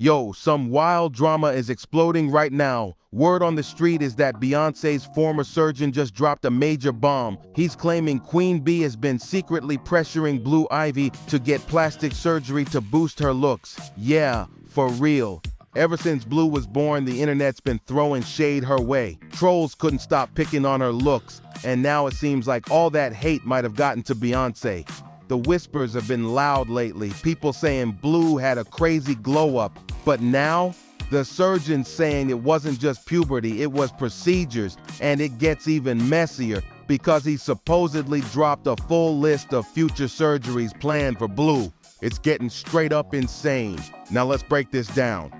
Yo, some wild drama is exploding right now. Word on the street is that Beyonce's former surgeon just dropped a major bomb. He's claiming Queen Bee has been secretly pressuring Blue Ivy to get plastic surgery to boost her looks. Yeah, for real. Ever since Blue was born, the internet's been throwing shade her way. Trolls couldn't stop picking on her looks, and now it seems like all that hate might have gotten to Beyonce. The whispers have been loud lately, people saying Blue had a crazy glow-up. But now, the surgeon's saying it wasn't just puberty, it was procedures, and it gets even messier because he supposedly dropped a full list of future surgeries planned for Blue. It's getting straight up insane. Now let's break this down.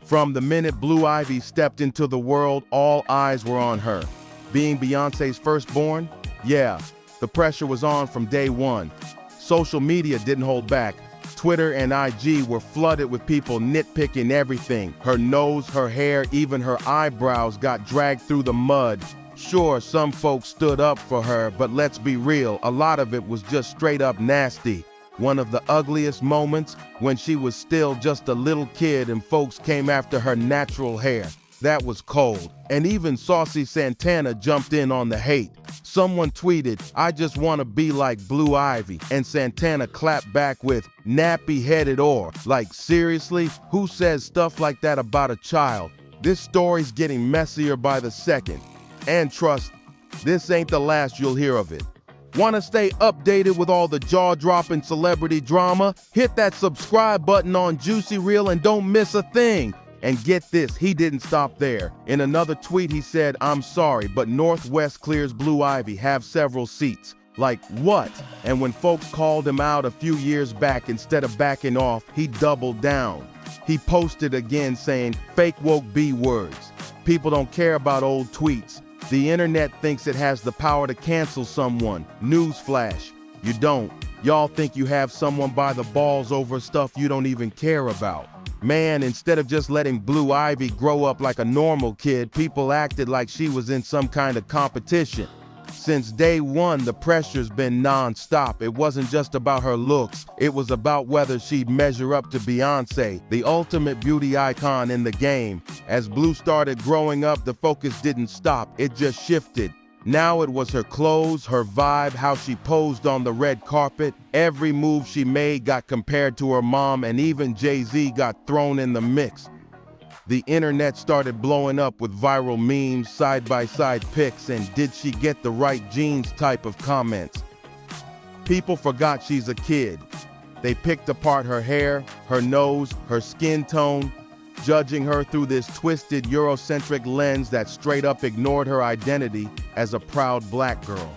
From the minute Blue Ivy stepped into the world, all eyes were on her. Being Beyonce's firstborn? Yeah, the pressure was on from day one. Social media didn't hold back. Twitter and IG were flooded with people nitpicking everything. Her nose, her hair, even her eyebrows got dragged through the mud. Sure, some folks stood up for her, but let's be real, a lot of it was just straight up nasty. One of the ugliest moments, when she was still just a little kid and folks came after her natural hair. That was cold. And even Saucy Santana jumped in on the hate. Someone tweeted, "I just want to be like Blue Ivy," and Santana clapped back with, "nappy-headed or." Like, seriously? Who says stuff like that about a child? This story's getting messier by the second. And trust, this ain't the last you'll hear of it. Want to stay updated with all the jaw-dropping celebrity drama? Hit that subscribe button on Juicy Reel and don't miss a thing. And get this, he didn't stop there. In another tweet, he said, "I'm sorry, but Northwest clears Blue Ivy, have several seats." Like, what? And when folks called him out a few years back, instead of backing off, he doubled down. He posted again saying, "Fake woke B words. People don't care about old tweets. The internet thinks it has the power to cancel someone. Newsflash, you don't. Y'all think you have someone by the balls over stuff you don't even care about." Man, instead of just letting Blue Ivy grow up like a normal kid, people acted like she was in some kind of competition. Since day one, the pressure's been non-stop. It wasn't just about her looks. It was about whether she'd measure up to Beyonce, the ultimate beauty icon in the game. As Blue started growing up, the focus didn't stop. It just shifted. Now it was her clothes, her vibe, how she posed on the red carpet. Every move she made got compared to her mom, and even Jay-Z got thrown in the mix. The internet started blowing up with viral memes, side-by-side pics, and "did she get the right jeans" type of comments. People forgot she's a kid. They picked apart her hair, her nose, her skin tone, judging her through this twisted Eurocentric lens that straight up ignored her identity as a proud black girl.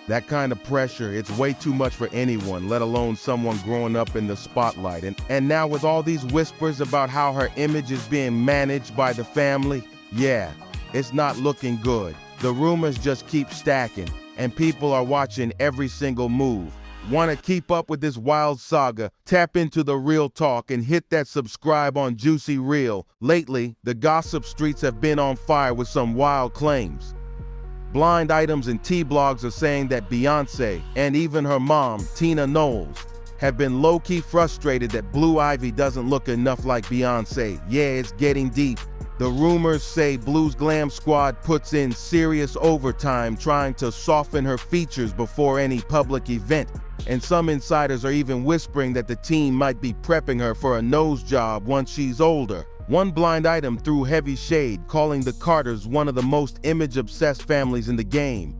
That kind of pressure, it's way too much for anyone, let alone someone growing up in the spotlight. And now with all these whispers about how her image is being managed by the family, yeah, it's not looking good. The rumors just keep stacking, and people are watching every single move. Want to keep up with this wild saga? Tap into the Real Talk and hit that subscribe on Juicy Reel. Lately, the gossip streets have been on fire with some wild claims. Blind Items and T-Blogs are saying that Beyonce, and even her mom, Tina Knowles, have been low-key frustrated that Blue Ivy doesn't look enough like Beyonce. Yeah, it's getting deep. The rumors say Blue's Glam Squad puts in serious overtime trying to soften her features before any public event. And some insiders are even whispering that the team might be prepping her for a nose job once she's older. One Blind Item threw heavy shade, calling the Carters one of the most image-obsessed families in the game.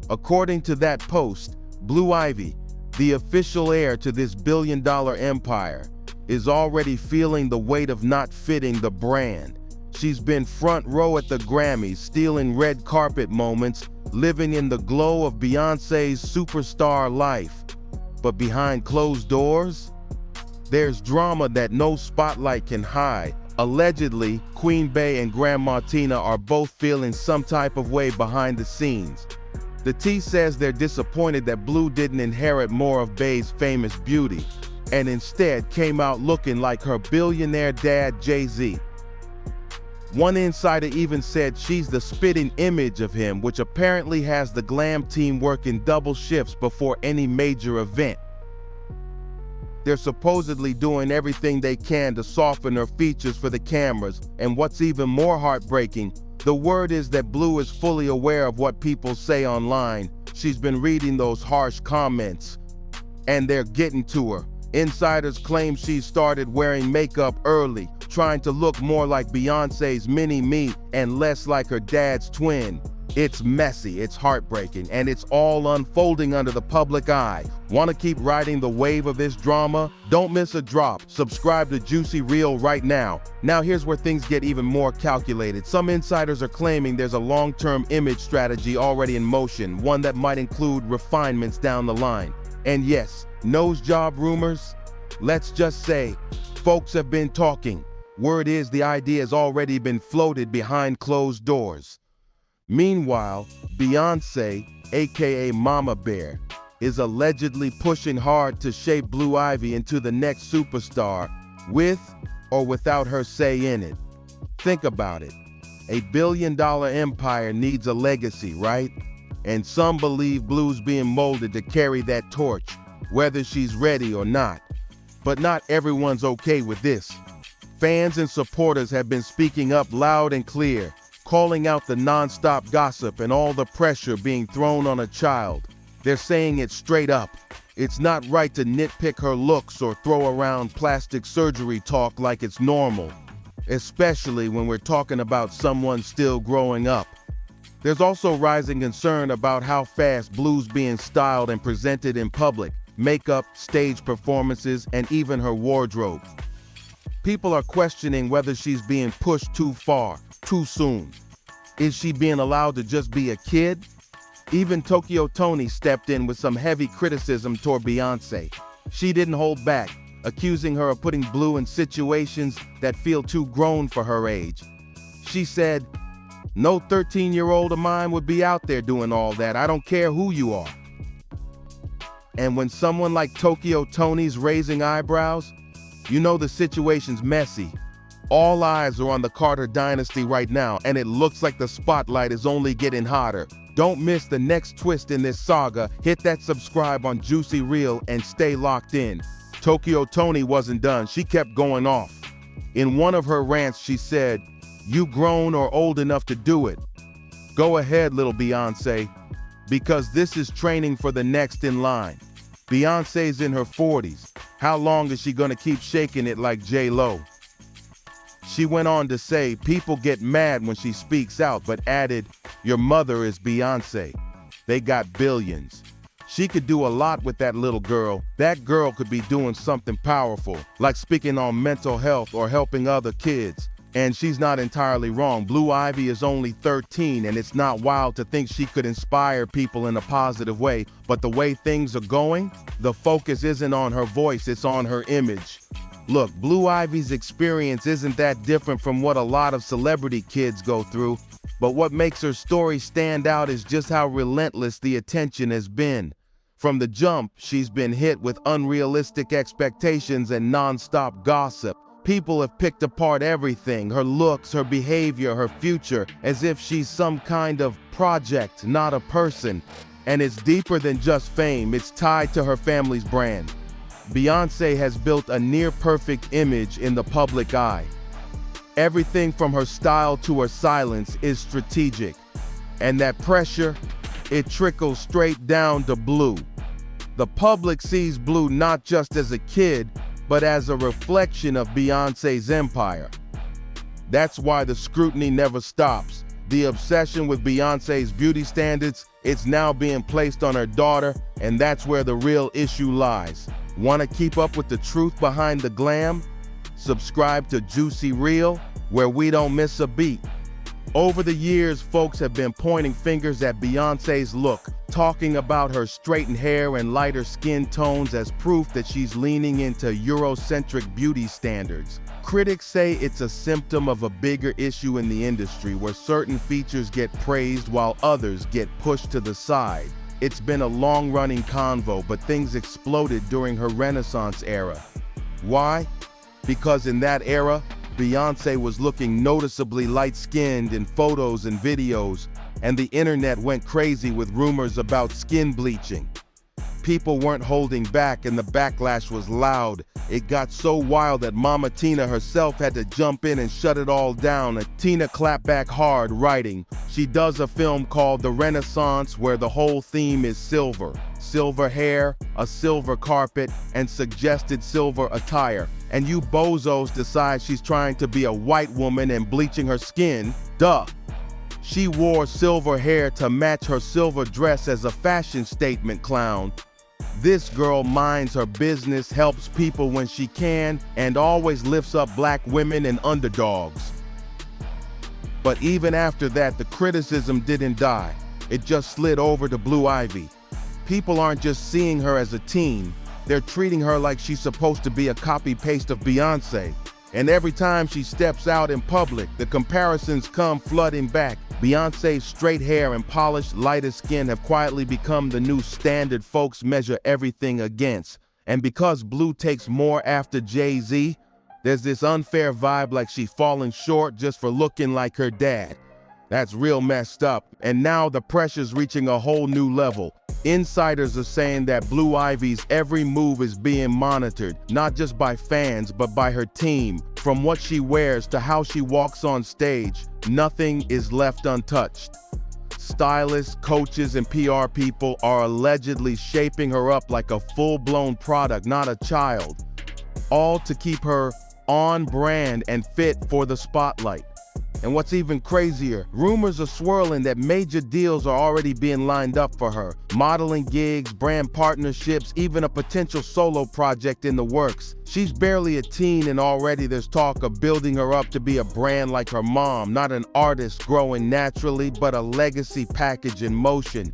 According to that post, Blue Ivy, the official heir to this billion-dollar empire, is already feeling the weight of not fitting the brand. She's been front row at the Grammys, stealing red carpet moments, living in the glow of Beyonce's superstar life. But behind closed doors, there's drama that no spotlight can hide. Allegedly, Queen Bey and Grandma Tina are both feeling some type of way behind the scenes. The T says they're disappointed that Blue didn't inherit more of Bey's famous beauty, and instead came out looking like her billionaire dad Jay-Z. One insider even said she's the spitting image of him, which apparently has the glam team working double shifts before any major event. They're supposedly doing everything they can to soften her features for the cameras, and what's even more heartbreaking, the word is that Blue is fully aware of what people say online. She's been reading those harsh comments, and they're getting to her. Insiders claim she started wearing makeup early, trying to look more like Beyonce's mini-me and less like her dad's twin. It's messy, it's heartbreaking, and it's all unfolding under the public eye. Want to keep riding the wave of this drama? Don't miss a drop. Subscribe to Juicy Reel right now. Now here's where things get even more calculated. Some insiders are claiming there's a long-term image strategy already in motion, one that might include refinements down the line. And yes, nose job rumors? Let's just say, folks have been talking. Word is the idea has already been floated behind closed doors. Meanwhile, Beyonce, aka Mama Bear, is allegedly pushing hard to shape Blue Ivy into the next superstar, with or without her say in it. Think about it. $1 billion empire needs a legacy, right? And some believe Blue's being molded to carry that torch, whether she's ready or not. But not everyone's okay with this. Fans and supporters have been speaking up loud and clear, calling out the non-stop gossip and all the pressure being thrown on a child. They're saying it straight up. It's not right to nitpick her looks or throw around plastic surgery talk like it's normal, especially when we're talking about someone still growing up. There's also rising concern about how fast Blue's being styled and presented in public, makeup, stage performances, and even her wardrobe. People are questioning whether she's being pushed too far, too soon. Is she being allowed to just be a kid? Even Tokyo Toni stepped in with some heavy criticism toward Beyonce. She didn't hold back, accusing her of putting Blue in situations that feel too grown for her age. She said, "No 13-year-old of mine would be out there doing all that. I don't care who you are." And when someone like Tokyo Toni's raising eyebrows, you know the situation's messy. All eyes are on the Carter dynasty right now, and it looks like the spotlight is only getting hotter. Don't miss the next twist in this saga. Hit that subscribe on Juicy Reel and stay locked in. Tokyo Toni wasn't done. She kept going off. In one of her rants, she said, "You grown or old enough to do it. Go ahead, little Beyonce, because this is training for the next in line. Beyonce's in her 40s. How long is she gonna keep shaking it like J-Lo?" She went on to say, people get mad when she speaks out, but added, "Your mother is Beyonce. They got billions. She could do a lot with that little girl. That girl could be doing something powerful, like speaking on mental health or helping other kids." And she's not entirely wrong. Blue Ivy is only 13, and it's not wild to think she could inspire people in a positive way. But the way things are going, the focus isn't on her voice, it's on her image. Look, Blue Ivy's experience isn't that different from what a lot of celebrity kids go through, but what makes her story stand out is just how relentless the attention has been. From the jump, she's been hit with unrealistic expectations and non-stop gossip. People have picked apart everything, her looks, her behavior, her future, as if she's some kind of project, not a person. And it's deeper than just fame, it's tied to her family's brand. Beyonce has built a near-perfect image in the public eye. Everything from her style to her silence is strategic. And that pressure, it trickles straight down to Blue. The public sees Blue not just as a kid, but as a reflection of Beyonce's empire. That's why the scrutiny never stops. The obsession with Beyonce's beauty standards, it's now being placed on her daughter, and that's where the real issue lies. Want to keep up with the truth behind the glam? Subscribe to Juicy Reel, where we don't miss a beat. Over the years, folks have been pointing fingers at Beyonce's look, talking about her straightened hair and lighter skin tones as proof that she's leaning into Eurocentric beauty standards. Critics say it's a symptom of a bigger issue in the industry where certain features get praised while others get pushed to the side. It's been a long-running convo, but things exploded during her Renaissance era. Why? Because in that era, Beyonce was looking noticeably light-skinned in photos and videos, and the internet went crazy with rumors about skin bleaching. People weren't holding back and the backlash was loud. It got so wild that Mama Tina herself had to jump in and shut it all down. Tina clapped back hard, writing, she does a film called The Renaissance where the whole theme is silver. Silver hair, a silver carpet, and suggested silver attire. And you bozos decide she's trying to be a white woman and bleaching her skin? Duh. She wore silver hair to match her silver dress as a fashion statement, clown. This girl minds her business, helps people when she can, and always lifts up black women and underdogs. But even after that, the criticism didn't die. It just slid over to Blue Ivy. People aren't just seeing her as a teen, they're treating her like she's supposed to be a copy-paste of Beyonce. And every time she steps out in public, the comparisons come flooding back. Beyonce's straight hair and polished, lighter skin have quietly become the new standard folks measure everything against. And because Blue takes more after Jay-Z, there's this unfair vibe like she's falling short just for looking like her dad. That's real messed up. And now the pressure's reaching a whole new level. Insiders are saying that Blue Ivy's every move is being monitored, not just by fans, but by her team. From what she wears to how she walks on stage, nothing is left untouched. Stylists, coaches, and PR people are allegedly shaping her up like a full-blown product, not a child. All to keep her on brand and fit for the spotlight. And what's even crazier, rumors are swirling that major deals are already being lined up for her. Modeling gigs, brand partnerships, even a potential solo project in the works. She's barely a teen and already there's talk of building her up to be a brand like her mom, not an artist growing naturally, but a legacy package in motion.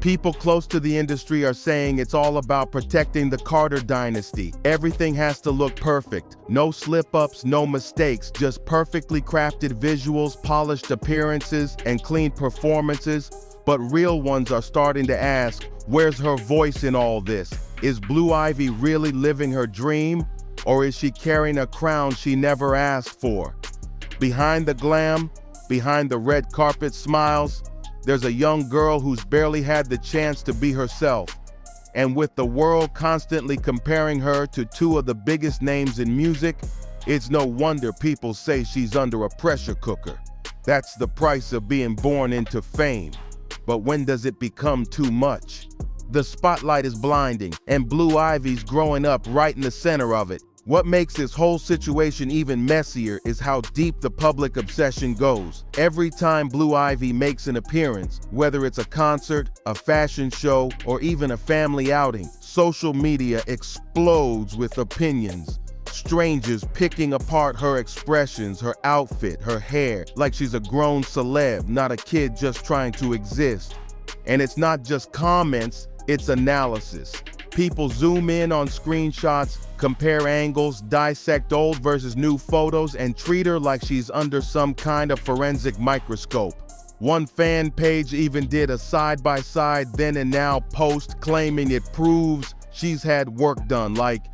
People close to the industry are saying it's all about protecting the Carter dynasty. Everything has to look perfect. No slip-ups, no mistakes, just perfectly crafted visuals, polished appearances, and clean performances. But real ones are starting to ask, where's her voice in all this? Is Blue Ivy really living her dream? Or is she carrying a crown she never asked for? Behind the glam, behind the red carpet smiles, there's a young girl who's barely had the chance to be herself. And with the world constantly comparing her to two of the biggest names in music, it's no wonder people say she's under a pressure cooker. That's the price of being born into fame. But when does it become too much? The spotlight is blinding, and Blue Ivy's growing up right in the center of it. What makes this whole situation even messier is how deep the public obsession goes. Every time Blue Ivy makes an appearance, whether it's a concert, a fashion show, or even a family outing, social media explodes with opinions. Strangers picking apart her expressions, her outfit, her hair, like she's a grown celeb, not a kid just trying to exist. And it's not just comments, it's analysis. People zoom in on screenshots, compare angles, dissect old versus new photos, and treat her like she's under some kind of forensic microscope. One fan page even did a side-by-side then and now post claiming it proves she's had work done. Like,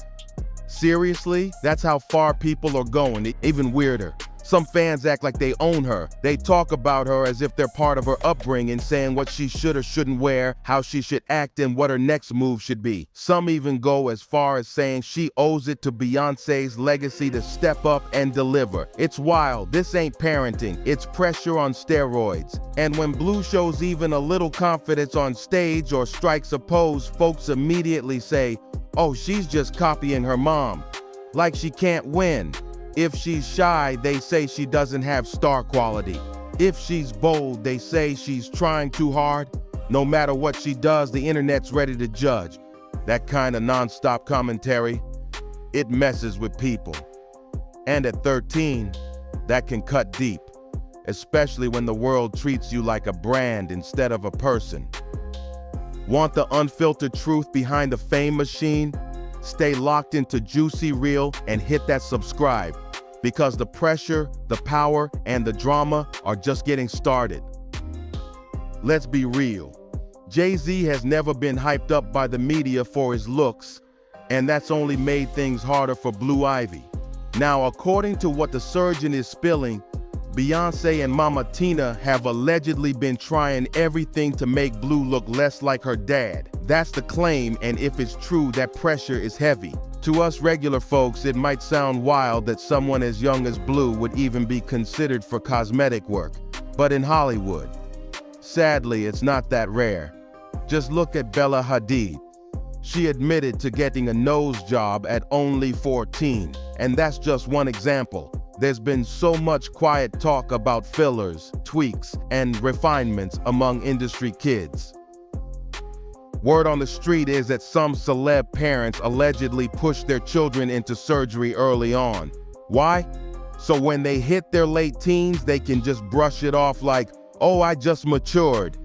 seriously? That's how far people are going. Even weirder. Some fans act like they own her. They talk about her as if they're part of her upbringing, saying what she should or shouldn't wear, how she should act, and what her next move should be. Some even go as far as saying she owes it to Beyonce's legacy to step up and deliver. It's wild. This ain't parenting. It's pressure on steroids. And when Blue shows even a little confidence on stage or strikes a pose, folks immediately say, oh, she's just copying her mom. Like she can't win. If she's shy, they say she doesn't have star quality. If she's bold, they say she's trying too hard. No matter what she does, the internet's ready to judge. That kind of non-stop commentary, it messes with people. And at 13, that can cut deep, especially when the world treats you like a brand instead of a person. Want the unfiltered truth behind the fame machine? Stay locked into Juicy Real and hit that subscribe, because the pressure, the power, and the drama are just getting started. Let's be real. Jay-Z has never been hyped up by the media for his looks, and that's only made things harder for Blue Ivy. Now, according to what the surgeon is spilling, Beyonce and Mama Tina have allegedly been trying everything to make Blue look less like her dad. That's the claim, and if it's true, that pressure is heavy. To us regular folks, it might sound wild that someone as young as Blue would even be considered for cosmetic work. But in Hollywood, sadly, it's not that rare. Just look at Bella Hadid. She admitted to getting a nose job at only 14, and that's just one example. There's been so much quiet talk about fillers, tweaks, and refinements among industry kids. Word on the street is that some celeb parents allegedly push their children into surgery early on. Why? So when they hit their late teens, they can just brush it off like, oh, I just matured.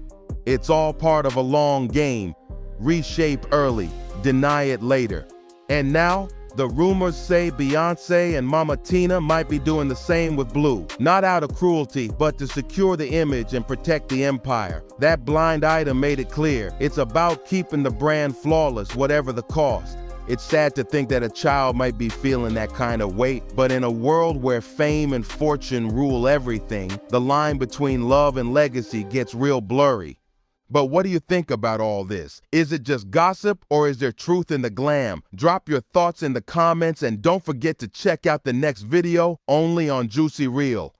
It's all part of a long game. Reshape early, deny it later. And now, the rumors say Beyonce and Mama Tina might be doing the same with Blue. Not out of cruelty, but to secure the image and protect the empire. That blind item made it clear. It's about keeping the brand flawless, whatever the cost. It's sad to think that a child might be feeling that kind of weight, but in a world where fame and fortune rule everything, the line between love and legacy gets real blurry. But what do you think about all this? Is it just gossip, or is there truth in the glam? Drop your thoughts in the comments, and don't forget to check out the next video only on Juicy Reel.